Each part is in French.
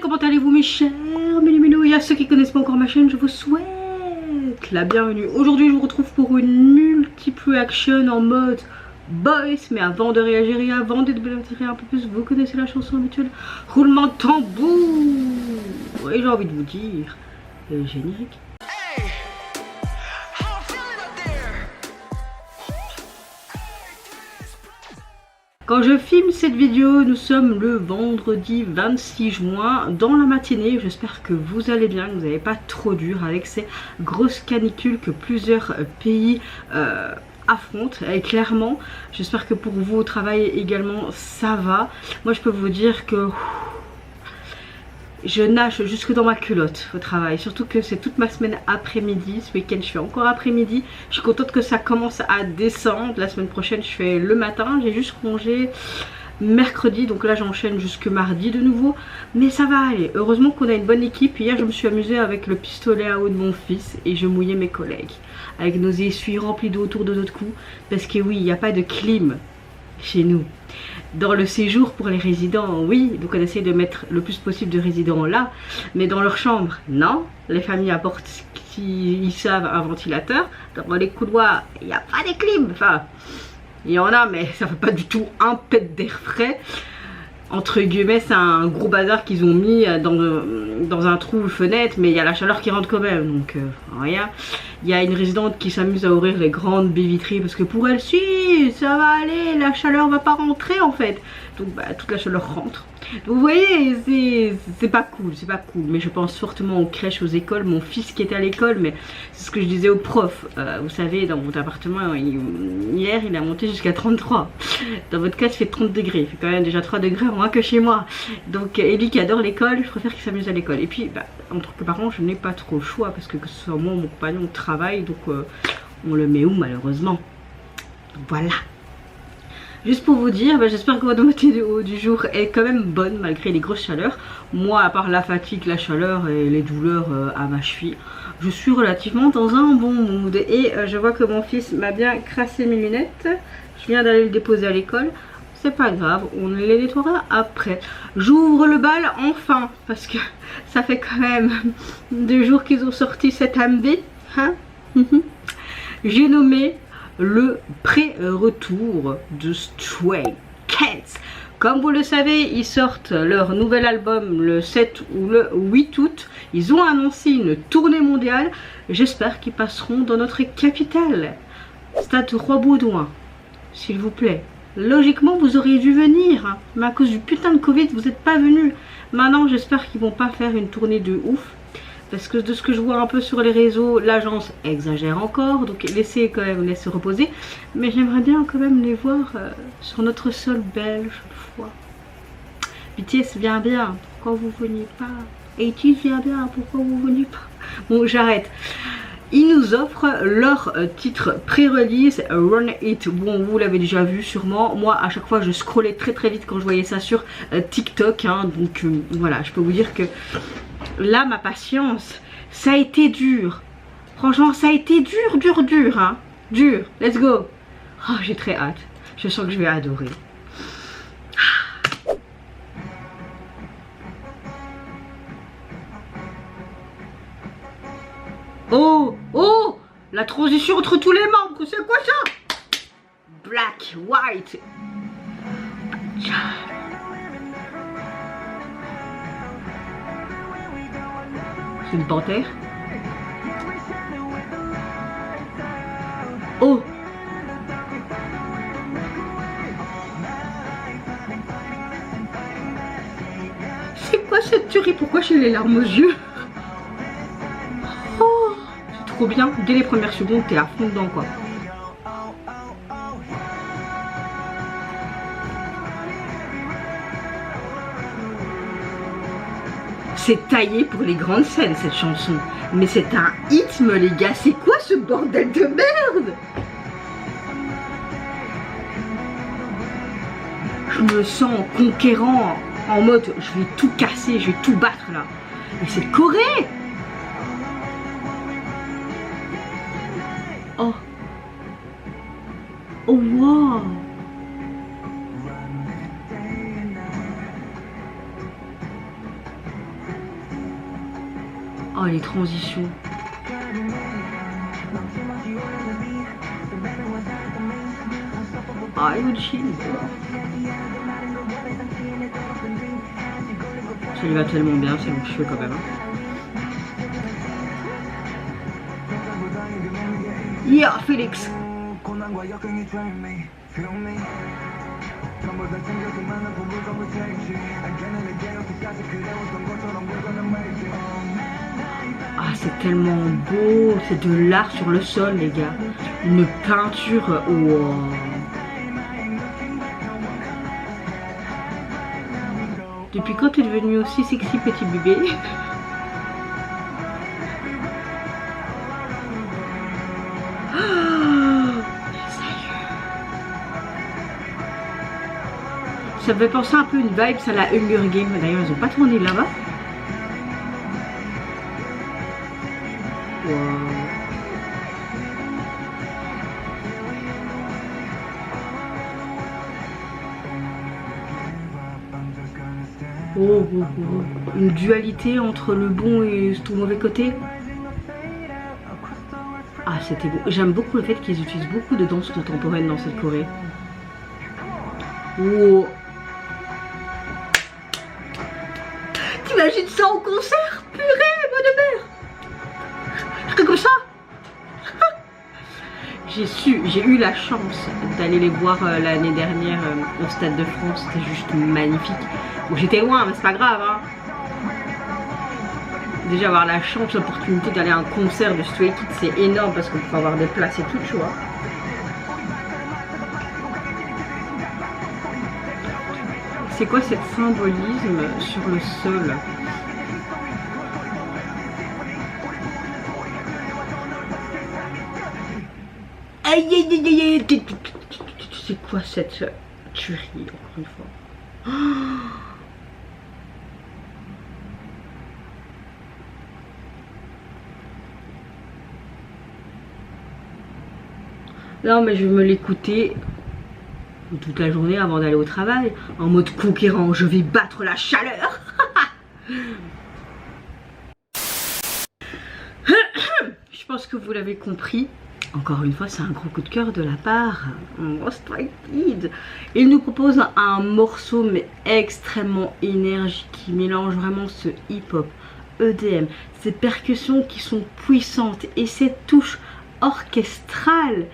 comment allez-vous mes chers minous et à ceux qui connaissent pas encore ma chaîne, je vous souhaite la bienvenue. Aujourd'hui je vous retrouve pour une multiple action en mode boys, mais avant de réagir et avant de débattre un peu plus, vous connaissez la chanson habituelle, roulement de tambour. Et j'ai envie de vous dire, le générique. Quand je filme cette vidéo, nous sommes le vendredi 26 juin dans la matinée. J'espère que vous allez bien, que vous n'avez pas trop dur avec ces grosses canicules que plusieurs pays affrontent. Et clairement, j'espère que pour vous au travail également ça va. Moi je peux vous dire que je nage jusque dans ma culotte au travail, surtout que c'est toute ma semaine après-midi. Ce week-end je fais encore après-midi. Je suis contente que ça commence à descendre. La semaine prochaine je fais le matin. J'ai juste congé mercredi, donc là j'enchaîne jusque mardi de nouveau. Mais ça va aller. Heureusement qu'on a une bonne équipe. Hier je me suis amusée avec le pistolet à eau de mon fils et je mouillais mes collègues. Avec nos essuies remplis d'eau autour de notre cou. Parce que oui, il n'y a pas de clim chez nous. Dans le séjour pour les résidents, oui, donc on essaie de mettre le plus possible de résidents là, mais dans leur chambre, non. Les familles apportent, s'ils savent, un ventilateur. Dans les couloirs, il n'y a pas de clim. Enfin, il y en a, mais ça fait pas du tout un pet d'air frais. Entre guillemets, c'est un gros bazar qu'ils ont mis dans un trou fenêtre, mais il y a la chaleur qui rentre quand même, donc rien. Il y a une résidente qui s'amuse à ouvrir les grandes baies vitrées parce que pour elle, si, ça va aller, la chaleur va pas rentrer en fait. Donc bah, toute la chaleur rentre. Donc vous voyez, c'est pas cool, c'est pas cool. Mais je pense fortement aux crèches, aux écoles. Mon fils qui est à l'école, mais c'est ce que je disais aux profs. Vous savez, dans votre appartement, hier, il a monté jusqu'à 33. Dans votre cas, il fait 30 degrés. Il fait quand même déjà 3 degrés moins que chez moi. Donc, et lui qui adore l'école, je préfère qu'il s'amuse à l'école. Et puis, bah, en tant que parent, je n'ai pas trop le choix parce que ce soit moi ou mon compagnon, on travaille. Donc, on le met où malheureusement. Donc, voilà. Juste pour vous dire, bah, j'espère que votre météo du jour est quand même bonne malgré les grosses chaleurs. Moi, à part la fatigue, la chaleur et les douleurs à ma cheville, je suis relativement dans un bon mood. Et je vois que mon fils m'a bien crassé mes lunettes. Je viens d'aller le déposer à l'école. C'est pas grave, on les nettoiera après. J'ouvre le bal enfin, parce que ça fait quand même 2 jours qu'ils ont sorti cette MB. Hein. J'ai nommé le pré-retour de Stray Cats. Comme vous le savez, ils sortent leur nouvel album le 7 ou le 8 août. Ils ont annoncé une tournée mondiale. J'espère qu'ils passeront dans notre capitale. Stade Roi-Baudouin, s'il vous plaît. Logiquement, vous auriez dû venir, hein. Mais à cause du putain de Covid, vous n'êtes pas venus. Maintenant, j'espère qu'ils vont pas faire une tournée de ouf. Parce que de ce que je vois un peu sur les réseaux, l'agence exagère encore. Donc laissez quand même les se reposer. Mais j'aimerais bien quand même les voir sur notre sol belge une fois. BTS vient bien, pourquoi vous veniez pas? ATEEZ vient bien, pourquoi vous veniez pas? Bon, j'arrête. Ils nous offrent leur titre pré-release, Run It. Bon, vous l'avez déjà vu sûrement. Moi, à chaque fois, je scrollais très vite quand je voyais ça sur TikTok. Hein. Donc voilà, je peux vous dire que là, ma patience, ça a été dur. Franchement, ça a été dur, hein. Dur, let's go. Oh, j'ai très hâte. Je sens que je vais adorer. Oh, oh, la transition entre tous les membres, c'est quoi ça? Black, white. C'est une panthère. Oh. C'est quoi cette tuerie? Pourquoi j'ai les larmes aux yeux? Trop bien, dès les premières secondes t'es à fond dedans quoi. C'est taillé pour les grandes scènes cette chanson. Mais c'est un rythme les gars, c'est quoi ce bordel de merde? Je me sens conquérant, en mode je vais tout casser, je vais tout battre là. Mais c'est Corée. Oh. Oh wow. Oh, les transitions. Ah, Eugene. Ça lui va tellement bien, c'est long cheveux quand même. Yeah, Félix. Ah, c'est tellement beau, c'est de l'art sur le sol, les gars. Une peinture, wow. Depuis quand t'es devenu aussi sexy, petit bébé? Ça me fait penser un peu une vibe à la Hunger Games. D'ailleurs, ils ont pas tourné là-bas. Wow. Oh, oh, oh. Une dualité entre le bon et ton mauvais côté. Ah, c'était beau. J'aime beaucoup le fait qu'ils utilisent beaucoup de danse contemporaine dans cette Corée. Oh. T'imagines ça au concert? Purée, bonne mère! Rien comme ça? J'ai eu la chance d'aller les voir l'année dernière au Stade de France. C'était juste magnifique. Bon, j'étais loin, mais c'est pas grave. Hein. Déjà avoir la chance, l'opportunité d'aller à un concert de Stray Kids, c'est énorme parce qu'on peut avoir des places et tout, tu vois. C'est quoi cette symbolisme sur le sol? Aïe aïe aïe aïe. C'est quoi cette tuerie, encore une fois? Oh, non mais je vais me l'écouter toute la journée avant d'aller au travail, en mode conquérant, je vais battre la chaleur. Je pense que vous l'avez compris, encore une fois c'est un gros coup de cœur de la part de Stray Kids. Il nous propose un morceau mais extrêmement énergique qui mélange vraiment ce hip-hop, EDM, ces percussions qui sont puissantes et cette touche orchestrale.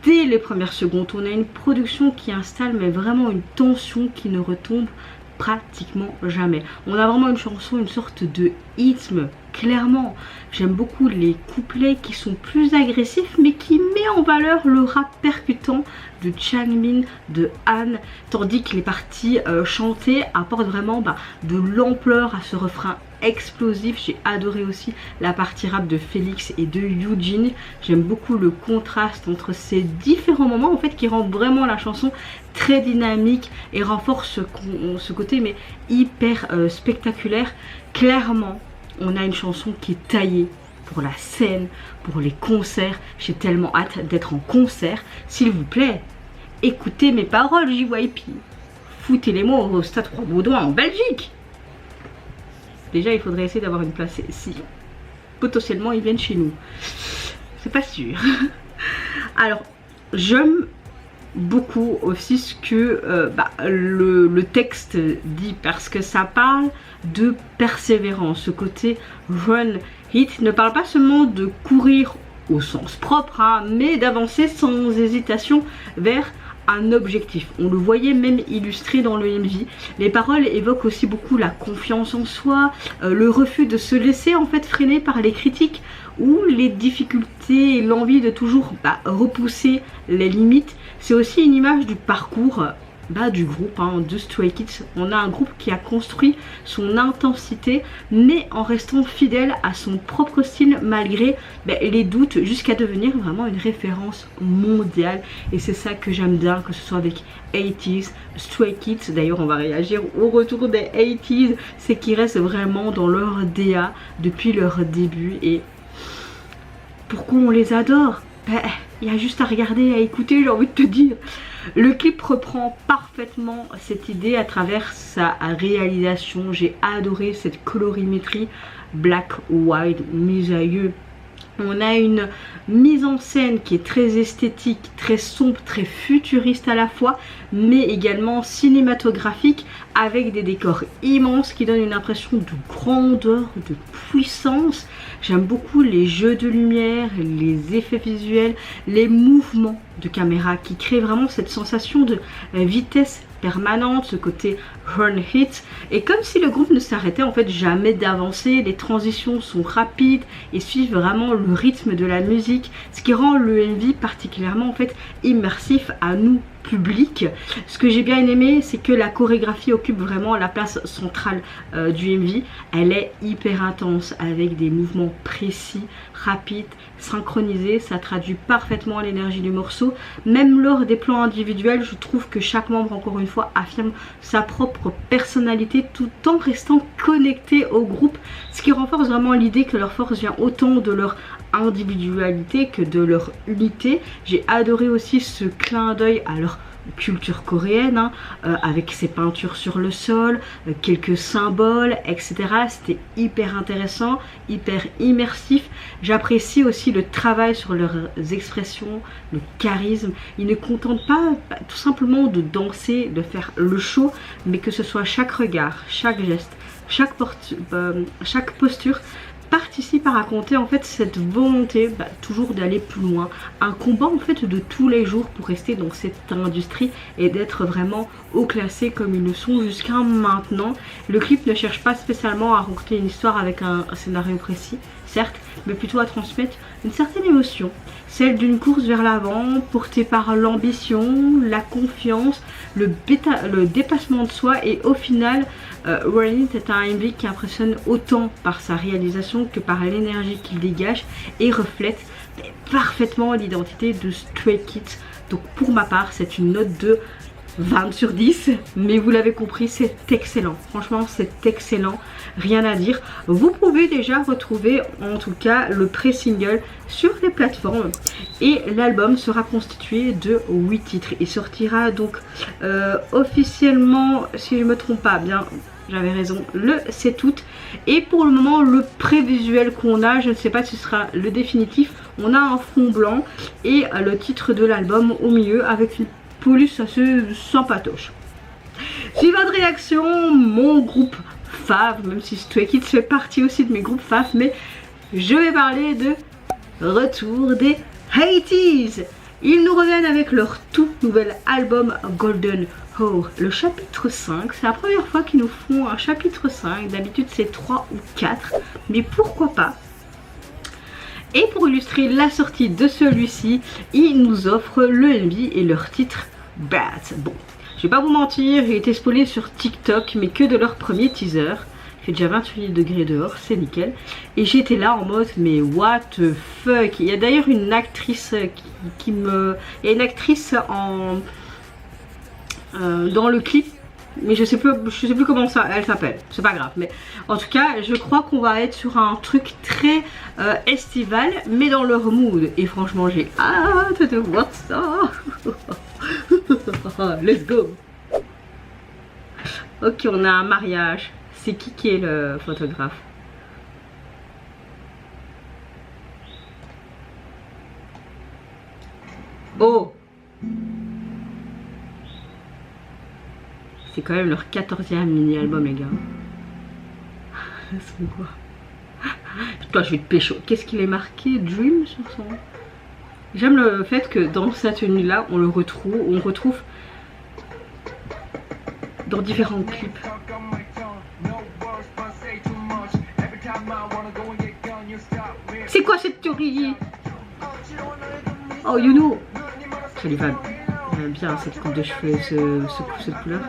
Dès les premières secondes, on a une production qui installe mais vraiment une tension qui ne retombe pratiquement jamais. On a vraiment une chanson, une sorte de rythme, clairement. J'aime beaucoup les couplets qui sont plus agressifs mais qui met en valeur le rap percutant de Changmin, de Han, tandis que les parties chantées apportent vraiment de l'ampleur à ce refrain explosif. J'ai adoré aussi la partie rap de Félix et de Eugene. J'aime beaucoup le contraste entre ces différents moments en fait qui rendent vraiment la chanson très dynamique et renforce ce côté mais hyper spectaculaire. Clairement, on a une chanson qui est taillée pour la scène, pour les concerts. J'ai tellement hâte d'être en concert. S'il vous plaît, écoutez mes paroles, JYP. Foutez-les-moi au Stade Roi-Baudouin en Belgique. Déjà, il faudrait essayer d'avoir une place si potentiellement ils viennent chez nous. C'est pas sûr. Alors, j'aime beaucoup aussi ce que le texte dit parce que ça parle de persévérance. Ce côté run hit ne parle pas seulement de courir au sens propre, hein, mais d'avancer sans hésitation vers un objectif. On le voyait même illustré dans le MV. Les paroles évoquent aussi beaucoup la confiance en soi, le refus de se laisser en fait freiner par les critiques ou les difficultés et l'envie de toujours repousser les limites. C'est aussi une image du parcours du groupe, de Stray Kids. On a un groupe qui a construit son intensité mais en restant fidèle à son propre style malgré les doutes jusqu'à devenir vraiment une référence mondiale. Et c'est ça que j'aime bien, que ce soit avec 80s, Stray Kids. D'ailleurs on va réagir au retour des 80s, c'est qu'ils restent vraiment dans leur DA depuis leur début. Et pourquoi on les adore? Il y a juste à regarder, à écouter, j'ai envie de te dire. Le clip reprend parfaitement cette idée à travers sa réalisation. J'ai adoré cette colorimétrie black, white, mise à yeux. On a une mise en scène qui est très esthétique, très sombre, très futuriste à la fois, mais également cinématographique, avec des décors immenses qui donnent une impression de grandeur, de puissance. J'aime beaucoup les jeux de lumière, les effets visuels, les mouvements de caméra qui créent vraiment cette sensation de vitesse permanente, ce côté run hit, et comme si le groupe ne s'arrêtait en fait jamais d'avancer. Les transitions sont rapides et suivent vraiment le rythme de la musique, ce qui rend le MV particulièrement en fait immersif à nous public. Ce que j'ai bien aimé, c'est que la chorégraphie occupe vraiment la place centrale du MV. Elle est hyper intense avec des mouvements précis, rapides, synchronisés. Ça traduit parfaitement l'énergie du morceau. Même lors des plans individuels, je trouve que chaque membre, encore une fois, affirme sa propre personnalité tout en restant connecté au groupe, ce qui renforce vraiment l'idée que leur force vient autant de leur individualité que de leur unité. J'ai adoré aussi ce clin d'œil à leur culture coréenne, hein, avec ses peintures sur le sol, quelques symboles, etc. C'était hyper intéressant, hyper immersif. J'apprécie aussi le travail sur leurs expressions, le charisme. Ils ne contentent pas tout simplement de danser, de faire le show, mais que ce soit chaque regard, chaque geste, chaque posture participe à raconter en fait cette volonté toujours d'aller plus loin, un combat en fait de tous les jours pour rester dans cette industrie et d'être vraiment haut classé comme ils le sont jusqu'à maintenant. Le clip ne cherche pas spécialement à raconter une histoire avec un scénario précis, certes, mais plutôt à transmettre une certaine émotion, celle d'une course vers l'avant portée par l'ambition, la confiance, le dépassement de soi. Et au final, Run It est un MV qui impressionne autant par sa réalisation que par l'énergie qu'il dégage et reflète parfaitement l'identité de Stray Kids. Donc pour ma part, c'est une note de 20 sur 10, mais vous l'avez compris, c'est excellent. Franchement, c'est excellent, rien à dire. Vous pouvez déjà retrouver en tout cas le pré-single sur les plateformes et l'album sera constitué de 8 titres. Il sortira donc officiellement, si je ne me trompe pas, bien j'avais raison, le 7 août. Et pour le moment, le prévisuel qu'on a, je ne sais pas si ce sera le définitif, on a un fond blanc et le titre de l'album au milieu avec une police assez sympatoche. Suivante réaction, mon groupe fave, même si Stray Kids fait partie aussi de mes groupes fave, mais je vais parler de retour des 80s. Ils nous reviennent avec leur tout nouvel album Golden Hour, le chapitre 5. C'est la première fois qu'ils nous font un chapitre 5, d'habitude c'est 3 ou 4, mais pourquoi pas. Et pour illustrer la sortie de celui-ci, ils nous offrent le MV et leur titre Bad. Bon, je vais pas vous mentir, j'ai été spoilée sur TikTok, mais que de leur premier teaser. Il fait déjà 28 degrés dehors, c'est nickel. Et j'étais là en mode, mais what the fuck. Il y a d'ailleurs une actrice qui me... Il y a une actrice dans le clip, mais je sais plus comment ça elle s'appelle, c'est pas grave, mais en tout cas je crois qu'on va être sur un truc très estival mais dans leur mood, et franchement j'ai hâte de voir ça. Let's go. Ok, on a un mariage. C'est qui est le photographe? Oh, c'est quand même leur 14e mini-album, les gars. C'est quoi? Toi, je vais te pécho. Qu'est-ce qu'il est marqué? Dream sur son... J'aime le fait que dans cette tenue-là, on retrouve dans différents clips. C'est quoi cette théorie? Oh, you know. Ça lui va bien cette coupe de cheveux, cette couleur.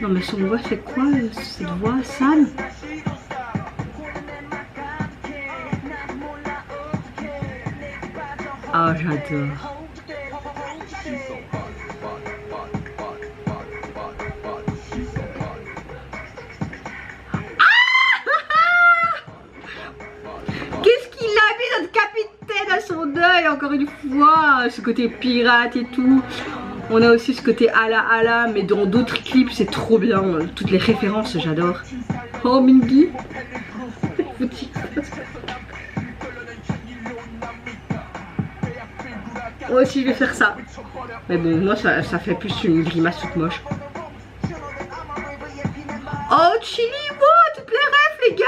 Non mais son voix c'est quoi cette voix Sam? Ah j'adore. ce côté pirate et tout. On a aussi ce côté ala mais dans d'autres clips c'est trop bien. Toutes les références j'adore. Oh Mingy. Moi aussi je vais faire ça. Mais bon moi ça fait plus une grimace toute moche. Oh Chili, wow, toutes les rêves les gars.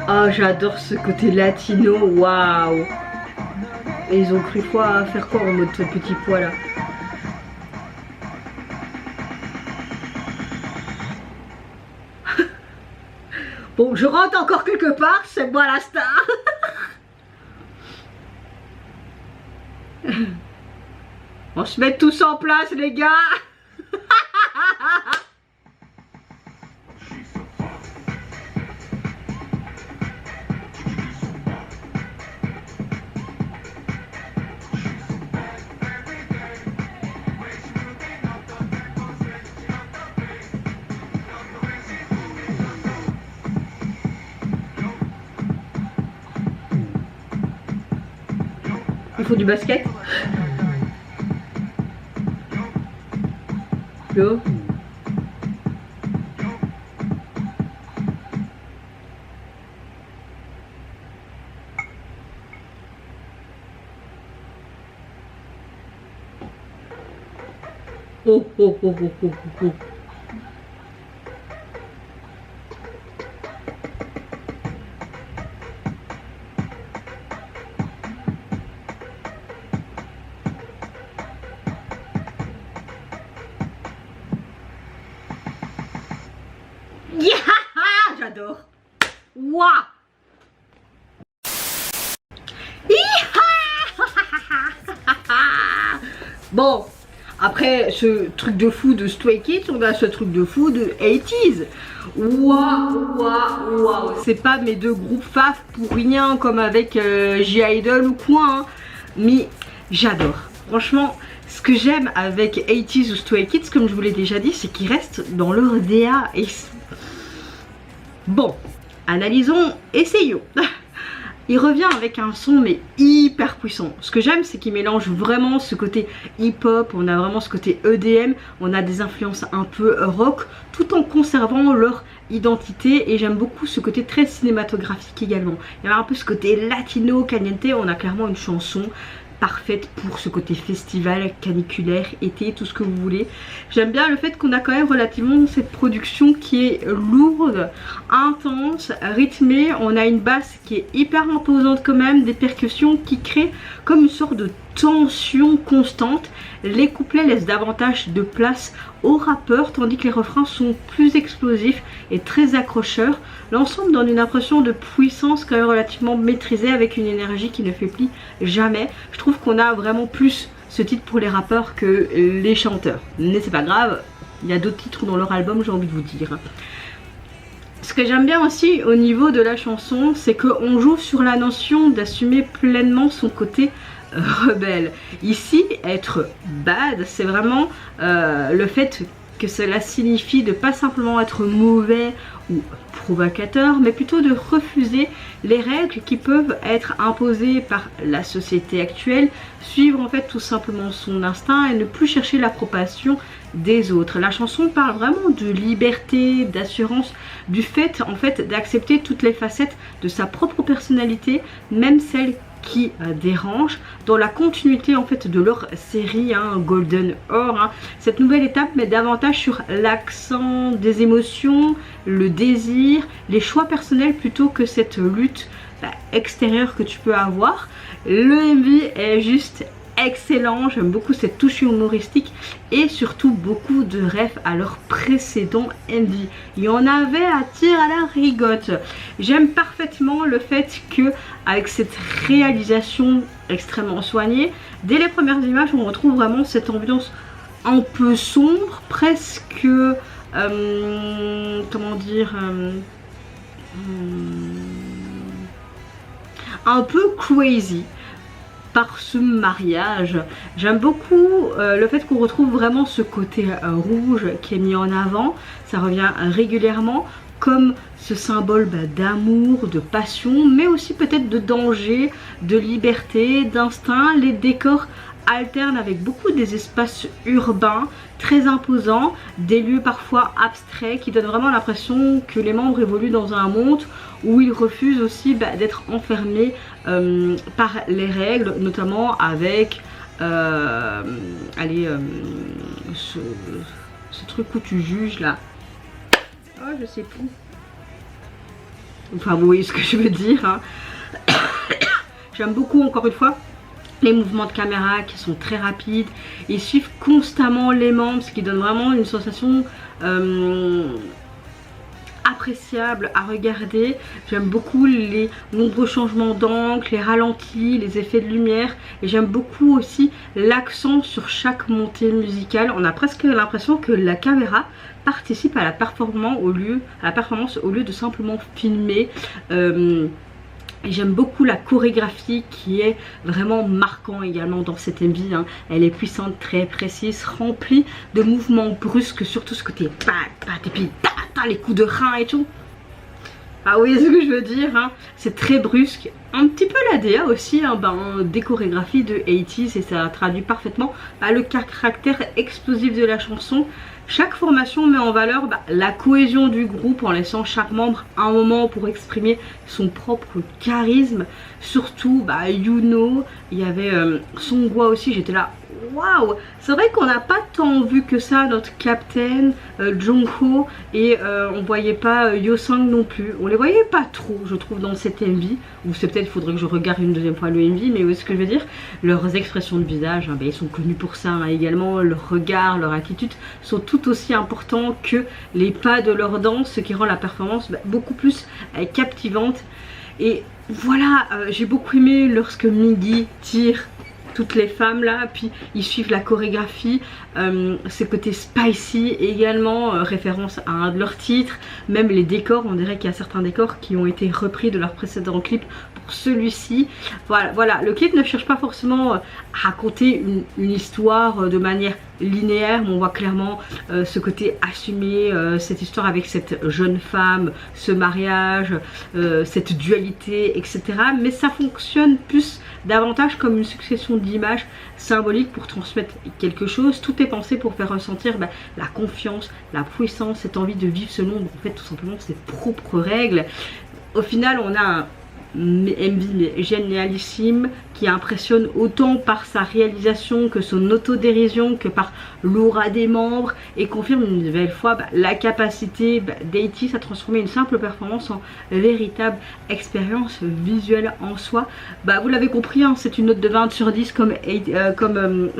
Oh j'adore ce côté latino, waouh. Et ils ont cru quoi faire quoi en mode petit pois là. Bon je rentre encore quelque part, c'est moi la star. On se met tous en place les gars. Il faut du basket. Yo. Oh oh oh oh oh oh. Yeah, j'adore. Waouh. Bon, après ce truc de fou de Stray Kids, on a ce truc de fou de 80s. Waouh, waouh, waouh. C'est pas mes deux groupes faf pour rien comme avec J-Idol ou quoi. Hein. Mais j'adore. Franchement, ce que j'aime avec 80s ou Stray Kids, comme je vous l'ai déjà dit, c'est qu'ils restent dans leur DA. Et bon, analysons, essayons. Il revient avec un son mais hyper puissant. Ce que j'aime c'est qu'il mélange vraiment ce côté hip-hop, on a vraiment ce côté EDM, on a des influences un peu rock, tout en conservant leur identité et j'aime beaucoup ce côté très cinématographique également. Il y a un peu ce côté latino, caliente, on a clairement une chanson parfaite pour ce côté festival, caniculaire, été, tout ce que vous voulez. J'aime bien le fait qu'on a quand même relativement cette production qui est lourde, intense, rythmée. On a une basse qui est hyper imposante quand même, des percussions qui créent comme une sorte de tension constante. Les couplets laissent davantage de place aux rappeurs tandis que les refrains sont plus explosifs et très accrocheurs. L'ensemble donne une impression de puissance quand même relativement maîtrisée avec une énergie qui ne faiblit jamais. Je trouve qu'on a vraiment plus ce titre pour les rappeurs que les chanteurs. Mais c'est pas grave, il y a d'autres titres dans leur album, j'ai envie de vous dire. Ce que j'aime bien aussi au niveau de la chanson, c'est qu'on joue sur la notion d'assumer pleinement son côté rebelle. Ici, être bad, c'est vraiment le fait que cela signifie de pas simplement être mauvais ou provocateur, mais plutôt de refuser les règles qui peuvent être imposées par la société actuelle, suivre en fait tout simplement son instinct et ne plus chercher l'approbation des autres. La chanson parle vraiment de liberté, d'assurance, du fait en fait d'accepter toutes les facettes de sa propre personnalité, même celles qui dérange dans la continuité en fait de leur série Golden Hour. Cette nouvelle étape met davantage sur l'accent des émotions, le désir, les choix personnels plutôt que cette lutte extérieure que tu peux avoir. Le MV est juste excellent. J'aime beaucoup cette touche humoristique et surtout beaucoup de refs à leur précédent MV. Il y en avait à tirer à la rigotte. J'aime parfaitement le fait que avec cette réalisation extrêmement soignée, dès les premières images on retrouve vraiment cette ambiance un peu sombre, presque comment dire, un peu crazy par ce mariage. J'aime beaucoup le fait qu'on retrouve vraiment ce côté rouge qui est mis en avant. Ça revient régulièrement comme ce symbole d'amour, de passion, mais aussi peut-être de danger, de liberté, d'instinct. Les décors alternent avec beaucoup des espaces urbains très imposants, des lieux parfois abstraits qui donnent vraiment l'impression que les membres évoluent dans un monde où ils refusent aussi d'être enfermés par les règles, notamment avec ce truc où tu juges là. Oh, je sais plus. Enfin, vous voyez ce que je veux dire, hein. J'aime beaucoup, encore une fois, les mouvements de caméra qui sont très rapides. Ils suivent constamment les membres, ce qui donne vraiment une sensation appréciable à regarder. J'aime beaucoup les nombreux changements d'angle, les ralentis, les effets de lumière, et j'aime beaucoup aussi l'accent sur chaque montée musicale. On a presque l'impression que la caméra participe à la performance au lieu de simplement filmer. J'aime beaucoup la chorégraphie qui est vraiment marquant également dans cette MV, hein. Elle est puissante, très précise, remplie de mouvements brusques, surtout ce côté et puis les coups de rein et tout. Ah oui, c'est ce que je veux dire, hein. C'est très brusque, un petit peu la DA aussi, hein, des chorégraphies de 80s, et ça traduit parfaitement le caractère explosif de la chanson. Chaque formation met en valeur la cohésion du groupe en laissant chaque membre un moment pour exprimer son propre charisme. Surtout Yuno, il y avait Songhwa aussi, j'étais là, waouh! C'est vrai qu'on n'a pas tant vu que ça notre Captain, Jungho, et on voyait pas Yosang non plus. On les voyait pas trop, je trouve, dans cette MV. Ou c'est peut-être, il faudrait que je regarde une deuxième fois le MV, mais oui, ce que je veux dire, leurs expressions de visage, ils sont connus pour ça, hein. Également leur regard, leur attitude sont tout aussi importants que les pas de leur danse, ce qui rend la performance beaucoup plus captivante. Et voilà, j'ai beaucoup aimé lorsque Migi tire toutes les femmes là, puis ils suivent la chorégraphie, ce côté spicy également, référence à un de leurs titres. Même les décors, on dirait qu'il y a certains décors qui ont été repris de leur précédent clip pour celui-ci. Voilà, le clip ne cherche pas forcément à raconter une histoire de manière linéaire, mais on voit clairement ce côté assumé, cette histoire avec cette jeune femme, ce mariage, cette dualité, etc. Mais ça fonctionne plus davantage comme une succession d'images symboliques pour transmettre quelque chose. Tout est pensé pour faire ressentir la confiance, la puissance, cette envie de vivre selon en fait tout simplement ses propres règles. Au final, on a un MV génialissime qui impressionne autant par sa réalisation que son autodérision, que par l'aura des membres, et confirme une nouvelle fois la capacité d'ATEEZ à transformer une simple performance en véritable expérience visuelle en soi. Vous l'avez compris, hein, c'est une note de 20 sur 10 comme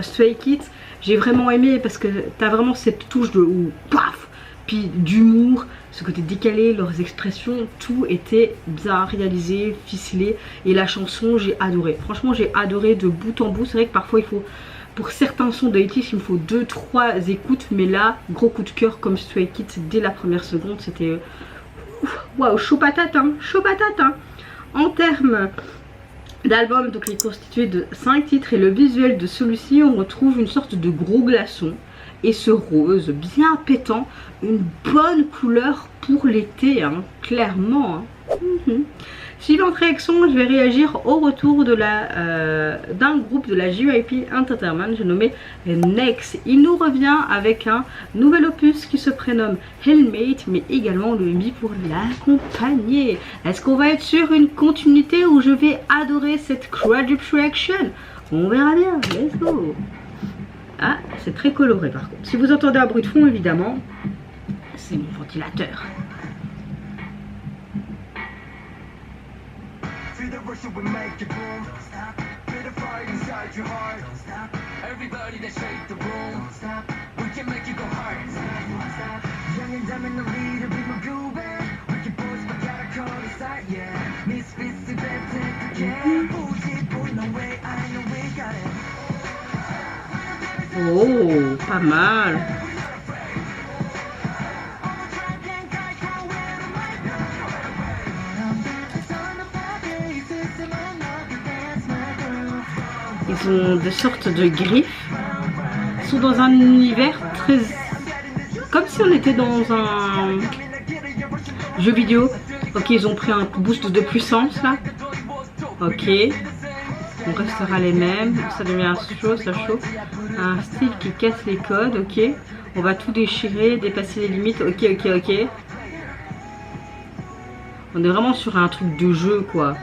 Stray Kids. J'ai vraiment aimé parce que tu as vraiment cette touche de paf, puis d'humour, ce côté décalé, leurs expressions, tout était bien réalisé, ficelé, et la chanson j'ai adoré. Franchement j'ai adoré de bout en bout. C'est vrai que parfois il faut, pour certains sons de ATEEZ, il me faut 2-3 écoutes, mais là gros coup de cœur comme Stray Kids dès la première seconde, c'était waouh, chaud patate, hein, chaud patate, hein. En termes d'album, donc il est constitué de 5 titres, et le visuel de celui-ci, on retrouve une sorte de gros glaçon et ce rose bien pétant, une bonne couleur pour l'été, hein, clairement, hein. Suivante réaction, je vais réagir au retour de d'un groupe de la JYP Entertainment, j'ai nommé Next. Il nous revient avec un nouvel opus qui se prénomme Hellmate, mais également le MV pour l'accompagner. Est-ce qu'on va être sur une continuité où je vais adorer cette Reaction? On verra bien, let's go. Ah, c'est très coloré par contre. Si vous entendez un bruit de fond, évidemment, c'est mon ventilateur. Oh, pas mal. Ils ont des sortes de griffes. Ils sont dans un univers très... comme si on était dans un jeu vidéo. Ok, ils ont pris un boost de puissance là. Ok. On restera les mêmes. Ça devient chaud, ça chaud. Un style qui casse les codes. Ok. On va tout déchirer, dépasser les limites. Ok, ok, ok. On est vraiment sur un truc de jeu quoi.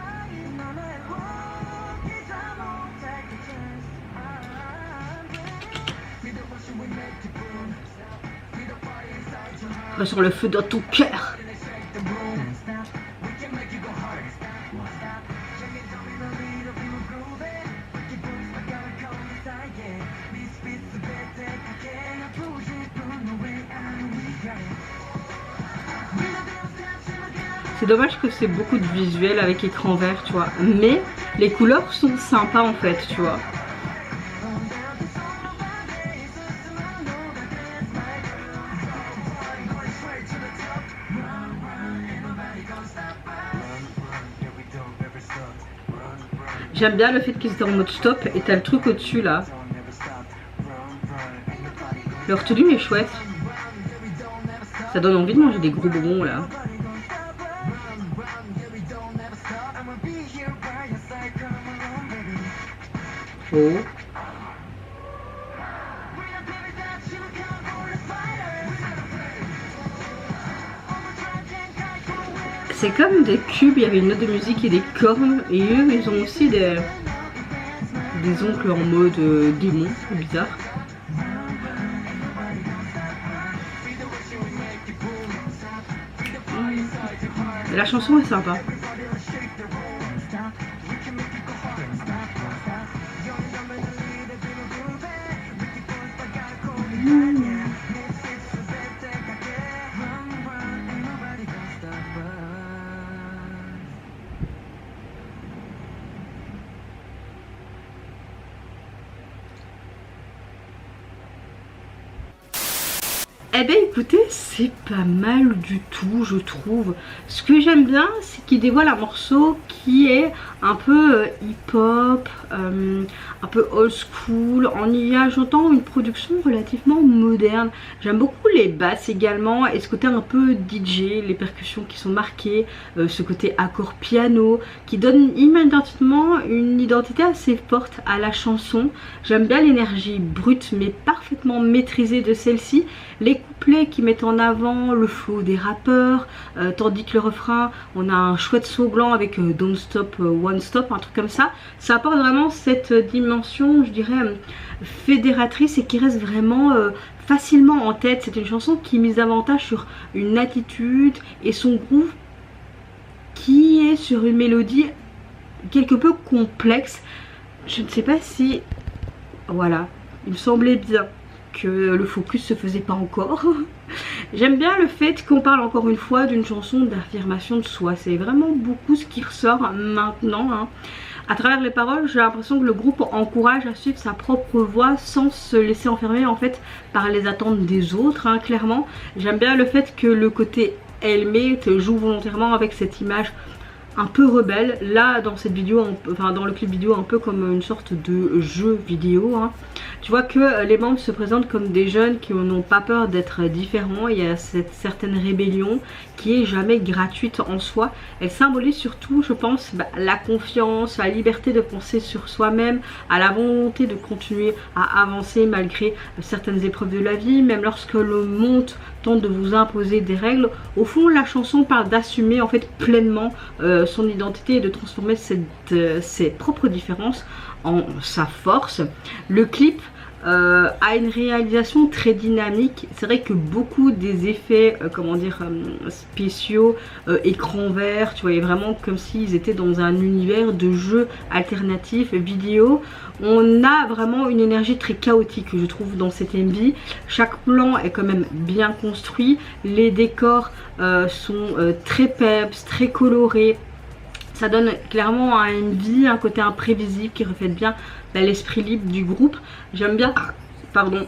Sur le feu dans ton cœur. C'est dommage que c'est beaucoup de visuels avec écran vert, tu vois. Mais les couleurs sont sympas en fait, tu vois. J'aime bien le fait qu'ils étaient en mode stop et t'as le truc au-dessus là. Leur tenue est chouette. Ça donne envie de manger des gros bonbons là. Oh. C'est comme des cubes, il y avait une note de musique et des cornes. Et eux, ils ont aussi des oncles en mode démon, c'est bizarre. Et la chanson est sympa. Eh bien écoutez, c'est pas mal du tout je trouve. Ce que j'aime bien c'est qu'il dévoile un morceau qui est un peu hip-hop, un peu old school, en y ajoutant une production relativement moderne. J'aime beaucoup les basses également et ce côté un peu DJ, les percussions qui sont marquées, ce côté accord piano qui donne immédiatement une identité assez forte à la chanson. J'aime bien l'énergie brute mais parfaitement maîtrisée de celle-ci. Les couplets qui mettent en avant le flow des rappeurs, tandis que le refrain, on a un chouette saut blanc avec Don't Stop, One Stop, un truc comme ça. Ça apporte vraiment cette dimension, je dirais, fédératrice et qui reste vraiment facilement en tête. C'est une chanson qui mise davantage sur une attitude et son groove qui est sur une mélodie quelque peu complexe. Je ne sais pas si... Voilà, il me semblait bien que le focus se faisait pas encore. J'aime bien le fait qu'on parle encore une fois d'une chanson d'affirmation de soi. C'est vraiment beaucoup ce qui ressort maintenant, hein. À travers les paroles, j'ai l'impression que le groupe encourage à suivre sa propre voie sans se laisser enfermer en fait par les attentes des autres, hein, clairement. J'aime bien le fait que le côté Helmet joue volontairement avec cette image un peu rebelle. Là dans cette vidéo, enfin dans le clip vidéo, un peu comme une sorte de jeu vidéo, hein. Tu vois que les membres se présentent comme des jeunes qui n'ont pas peur d'être différents. Il y a cette certaine rébellion qui est jamais gratuite en soi. Elle symbolise surtout, je pense, la confiance, la liberté de penser sur soi-même, à la volonté de continuer à avancer malgré certaines épreuves de la vie, même lorsque le monde tente de vous imposer des règles. Au fond, la chanson parle d'assumer en fait pleinement son identité et de transformer ses propres différences en sa force. Le clip a une réalisation très dynamique. C'est vrai que beaucoup des effets, comment dire, spéciaux, écran vert, tu voyais vraiment comme s'ils étaient dans un univers de jeux alternatifs, vidéo. On a vraiment une énergie très chaotique, je trouve, dans cet MV. Chaque plan est quand même bien construit. Les décors sont très peps, très colorés. Ça donne clairement à un MV un côté imprévisible qui reflète bien l'esprit libre du groupe. J'aime bien, pardon,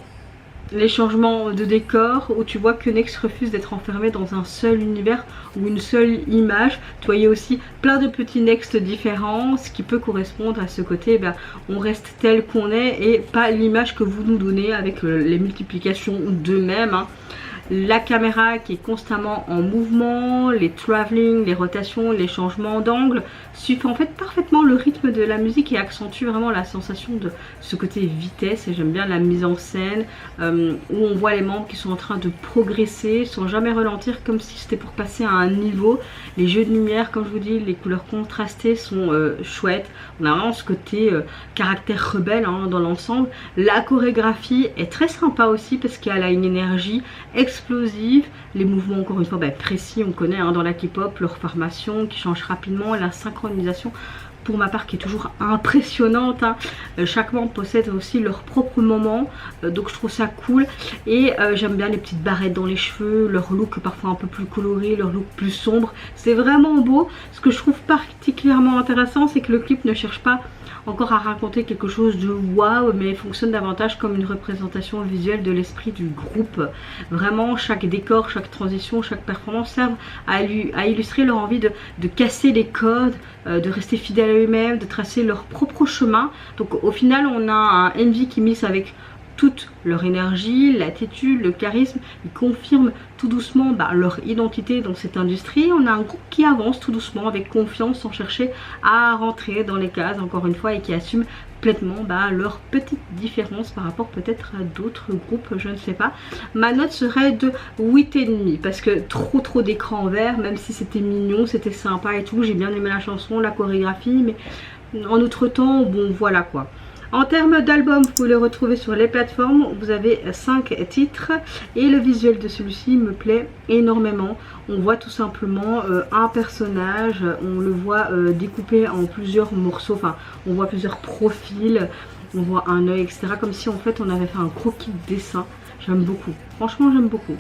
les changements de décor où tu vois que Next refuse d'être enfermé dans un seul univers ou une seule image. Tu voyais aussi plein de petits Next différents, ce qui peut correspondre à ce côté, on reste tel qu'on est et pas l'image que vous nous donnez avec les multiplications d'eux-mêmes. La caméra qui est constamment en mouvement, les travelling, les rotations, les changements d'angle suivent en fait parfaitement le rythme de la musique et accentuent vraiment la sensation de ce côté vitesse. Et j'aime bien la mise en scène où on voit les membres qui sont en train de progresser sans jamais ralentir, comme si c'était pour passer à un niveau. Les jeux de lumière, comme je vous dis, les couleurs contrastées sont chouettes. On a vraiment ce côté caractère rebelle dans l'ensemble. La chorégraphie est très sympa aussi parce qu'elle a une énergie explosive, les mouvements encore une fois précis, on connaît dans la K-pop, leur formation qui change rapidement, la synchronisation pour ma part qui est toujours impressionnante. Chaque membre possède aussi leur propre moment, donc je trouve ça cool. Et j'aime bien les petites barrettes dans les cheveux, leur look parfois un peu plus coloré, leur look plus sombre, c'est vraiment beau. Ce que je trouve particulièrement intéressant, c'est que le clip ne cherche pas encore à raconter quelque chose de waouh, mais fonctionne davantage comme une représentation visuelle de l'esprit du groupe. Vraiment, chaque décor, chaque transition, chaque performance servent à illustrer leur envie de casser les codes, de rester fidèles à eux-mêmes, de tracer leur propre chemin. Donc au final, on a un MV qui mixe avec toute leur énergie, l'attitude, le charisme. Ils confirment tout doucement leur identité dans cette industrie. On a un groupe qui avance tout doucement avec confiance sans chercher à rentrer dans les cases encore une fois et qui assume pleinement leurs petites différences par rapport peut-être à d'autres groupes, je ne sais pas. Ma note serait de 8,5 parce que trop d'écran vert, même si c'était mignon, c'était sympa et tout, j'ai bien aimé la chanson, la chorégraphie, mais en outre temps, bon voilà quoi. En termes d'album, vous pouvez le retrouver sur les plateformes. Vous avez 5 titres et le visuel de celui-ci me plaît énormément. On voit tout simplement un personnage, on le voit découpé en plusieurs morceaux, enfin on voit plusieurs profils, on voit un œil, etc. Comme si en fait on avait fait un croquis de dessin. J'aime beaucoup, franchement j'aime beaucoup.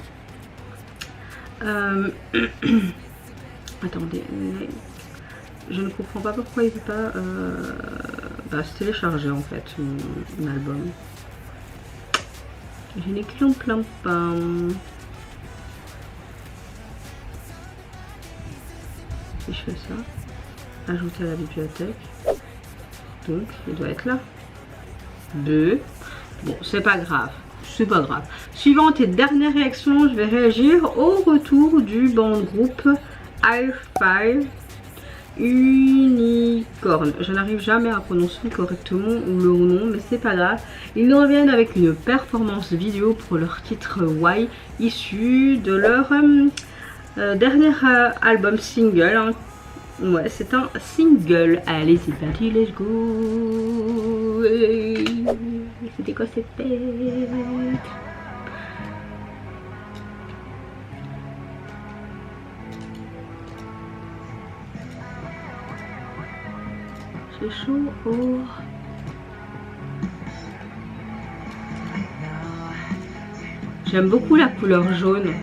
Attendez, je ne comprends pas pourquoi il ne veut pas se télécharger en fait mon album. Je n'ai que l'on plaint pas. Si je fais ça, ajouter à la bibliothèque. Donc il doit être là. 2. Bon, c'est pas grave. C'est pas grave. Suivante et dernière réaction, je vais réagir au retour du band groupe i5 Unicorn. Je n'arrive jamais à prononcer correctement leur nom, mais c'est pas grave. Ils nous reviennent avec une performance vidéo pour leur titre Why, issu de leur dernier album single. Ouais, c'est un single. Allez, c'est parti, let's go. C'était quoi cette fête? C'est chaud. Oh. J'aime beaucoup la couleur jaune.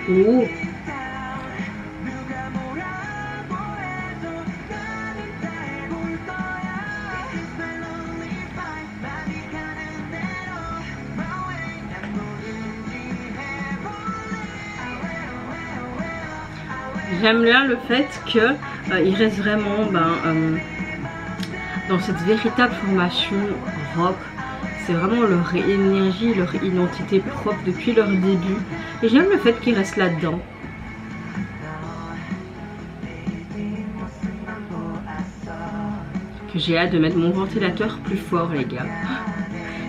Oh. J'aime bien le fait que il reste vraiment dans cette véritable formation rock. c'est vraiment leur énergie, leur identité propre depuis leur début. Et j'aime le fait qu'ils restent là-dedans. Que j'ai hâte de mettre mon ventilateur plus fort, les gars.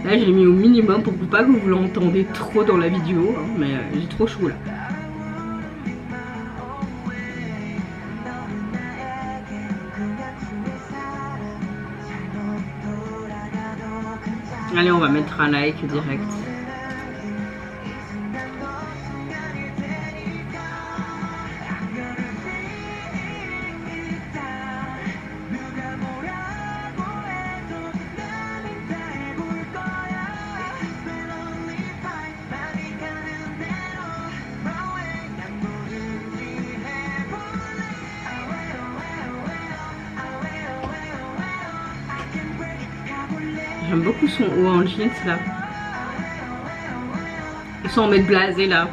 Là, j'ai mis au minimum pour pas que vous l'entendez trop dans la vidéo, hein, mais j'ai trop chaud là. Allez, on va mettre un like direct. J'aime beaucoup son haut en jeans là. Ils sont en mode blasé là.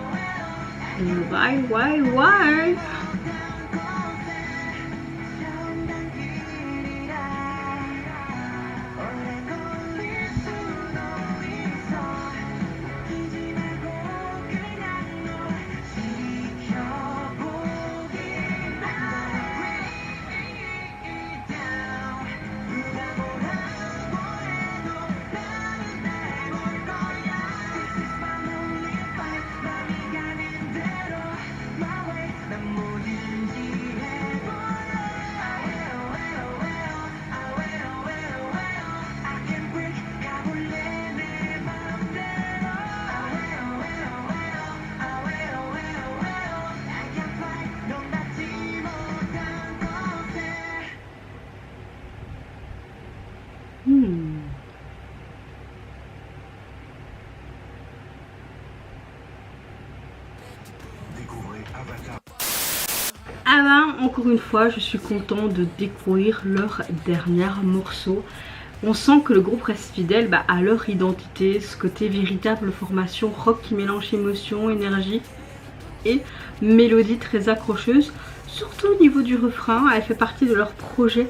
Why? Ah ben, encore une fois, je suis contente de découvrir leur dernier morceau. On sent que le groupe reste fidèle à leur identité, ce côté véritable formation rock qui mélange émotion, énergie et mélodie très accrocheuse. Surtout au niveau du refrain, elle fait partie de leur projet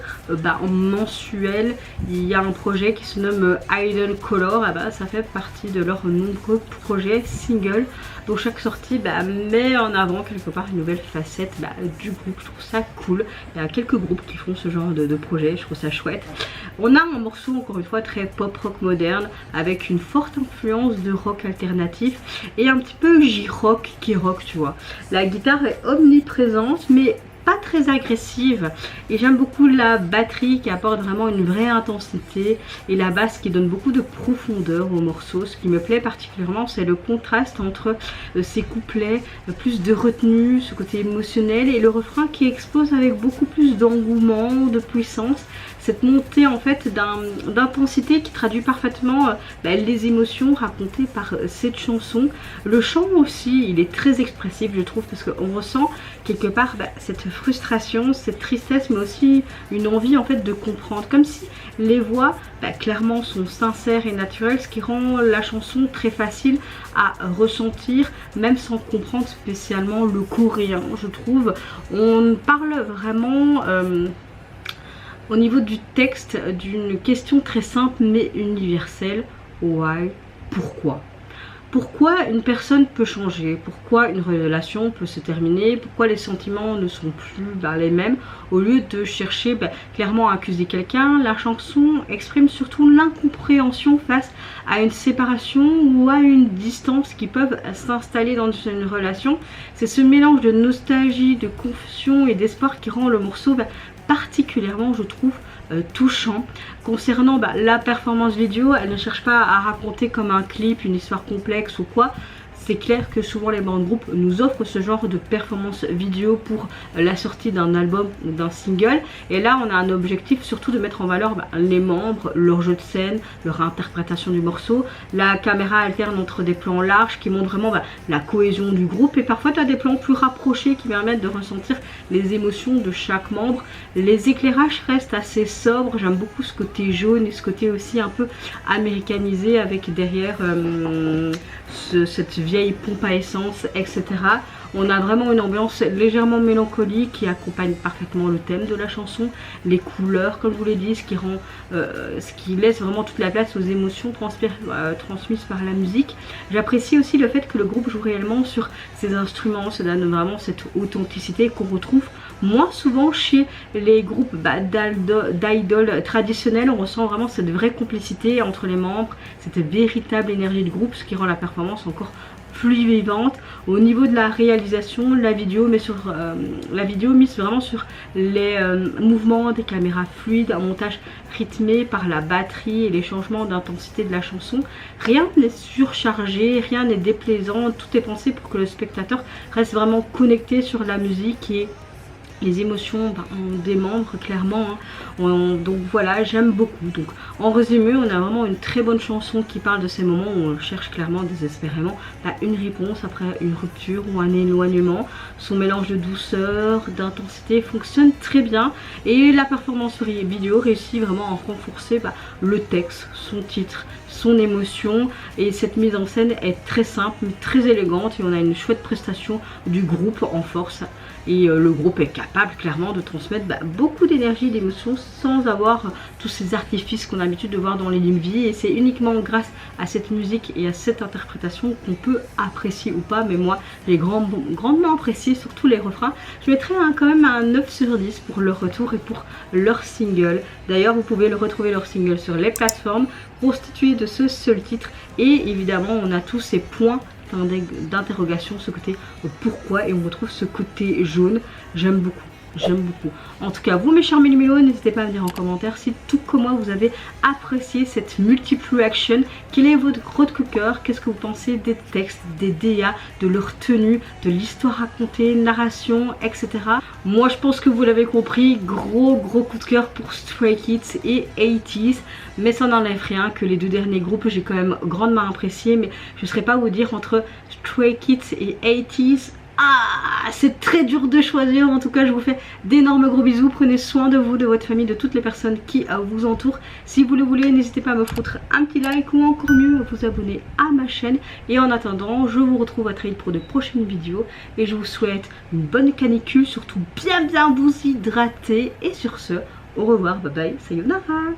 mensuel. Il y a un projet qui se nomme Hidden Color, ça fait partie de leurs nombreux projets singles. Donc chaque sortie met en avant quelque part une nouvelle facette du groupe. Je trouve ça cool. Il y a quelques groupes qui font ce genre de projet, je trouve ça chouette. On a un morceau encore une fois très pop rock moderne avec une forte influence de rock alternatif et un petit peu J-rock qui rock, tu vois. La guitare est omniprésente mais pas très agressive et j'aime beaucoup la batterie qui apporte vraiment une vraie intensité et la basse qui donne beaucoup de profondeur au morceau. Ce qui me plaît particulièrement, c'est le contraste entre ces couplets, plus de retenue, ce côté émotionnel et le refrain qui explose avec beaucoup plus d'engouement, de puissance. Cette montée en fait d'intensité qui traduit parfaitement les émotions racontées par cette chanson. Le chant aussi, il est très expressif je trouve parce qu'on ressent quelque part cette frustration, cette tristesse mais aussi une envie en fait de comprendre. Comme si les voix clairement sont sincères et naturelles, ce qui rend la chanson très facile à ressentir même sans comprendre spécialement le coréen je trouve. On parle vraiment... au niveau du texte, d'une question très simple mais universelle. Why? Pourquoi? Pourquoi une personne peut changer? Pourquoi une relation peut se terminer? Pourquoi les sentiments ne sont plus les mêmes? Au lieu de chercher clairement à accuser quelqu'un, la chanson exprime surtout l'incompréhension face à une séparation ou à une distance qui peuvent s'installer dans une relation. C'est ce mélange de nostalgie, de confusion et d'espoir qui rend le morceau particulièrement je trouve touchant. Concernant la performance vidéo, elle ne cherche pas à raconter comme un clip une histoire complexe ou quoi. C'est clair que souvent les bandes groupes nous offrent ce genre de performance vidéo pour la sortie d'un album ou d'un single. Et là on a un objectif surtout de mettre en valeur les membres, leur jeu de scène, leur interprétation du morceau. La caméra alterne entre des plans larges qui montrent vraiment la cohésion du groupe. Et parfois tu as des plans plus rapprochés qui permettent de ressentir les émotions de chaque membre. Les éclairages restent assez sobres. J'aime beaucoup ce côté jaune et ce côté aussi un peu américanisé avec derrière cette vieille pompe à essence, etc. On a vraiment une ambiance légèrement mélancolique qui accompagne parfaitement le thème de la chanson, les couleurs comme je vous l'ai dit, ce qui laisse vraiment toute la place aux émotions transmises par la musique. J'apprécie aussi le fait que le groupe joue réellement sur ses instruments, ça donne vraiment cette authenticité qu'on retrouve moins souvent chez les groupes d'idoles traditionnels. On ressent vraiment cette vraie complicité entre les membres, cette véritable énergie de groupe, ce qui rend la performance encore plus vivante. Au niveau de la réalisation, la vidéo mise vraiment sur les mouvements des caméras fluides, un montage rythmé par la batterie et les changements d'intensité de la chanson. Rien n'est surchargé, rien n'est déplaisant, tout est pensé pour que le spectateur reste vraiment connecté sur la musique et les émotions des membres clairement, hein. Donc voilà, j'aime beaucoup. Donc en résumé, on a vraiment une très bonne chanson qui parle de ces moments où on cherche clairement désespérément une réponse après une rupture ou un éloignement. Son mélange de douceur, d'intensité fonctionne très bien et la performance vidéo réussit vraiment à renforcer le texte, son titre, son émotion, et cette mise en scène est très simple mais très élégante et on a une chouette prestation du groupe en force. Et le groupe est capable clairement de transmettre beaucoup d'énergie et d'émotion sans avoir tous ces artifices qu'on a l'habitude de voir dans les MV. Et c'est uniquement grâce à cette musique et à cette interprétation qu'on peut apprécier ou pas. Mais moi, j'ai grandement apprécié, surtout les refrains. Je mettrai quand même un 9 sur 10 pour leur retour et pour leur single. D'ailleurs, vous pouvez le retrouver leur single sur les plateformes constituées de ce seul titre. Et évidemment, on a tous ces points d'interrogation, ce côté pourquoi, et on retrouve ce côté jaune. J'aime beaucoup. J'aime beaucoup. En tout cas, vous mes chers mélimélos, n'hésitez pas à me dire en commentaire si tout comme moi vous avez apprécié cette multiple reaction. Quel est votre coup de cœur? Qu'est-ce que vous pensez des textes, des DA, de leur tenue, de l'histoire racontée, narration, etc. Moi je pense que vous l'avez compris, gros coup de cœur pour Stray Kids et 80s. Mais ça n'enlève rien que les deux derniers groupes j'ai quand même grandement apprécié. Mais je ne saurais pas vous dire entre Stray Kids et 80s. Ah, c'est très dur de choisir. En tout cas, je vous fais d'énormes gros bisous. Prenez soin de vous, de votre famille, de toutes les personnes qui vous entourent. Si vous le voulez, n'hésitez pas à me foutre un petit like ou encore mieux, à vous abonner à ma chaîne. Et en attendant, je vous retrouve à très vite pour de prochaines vidéos. Et je vous souhaite une bonne canicule, surtout bien vous hydrater. Et sur ce, au revoir, bye bye, sayonara.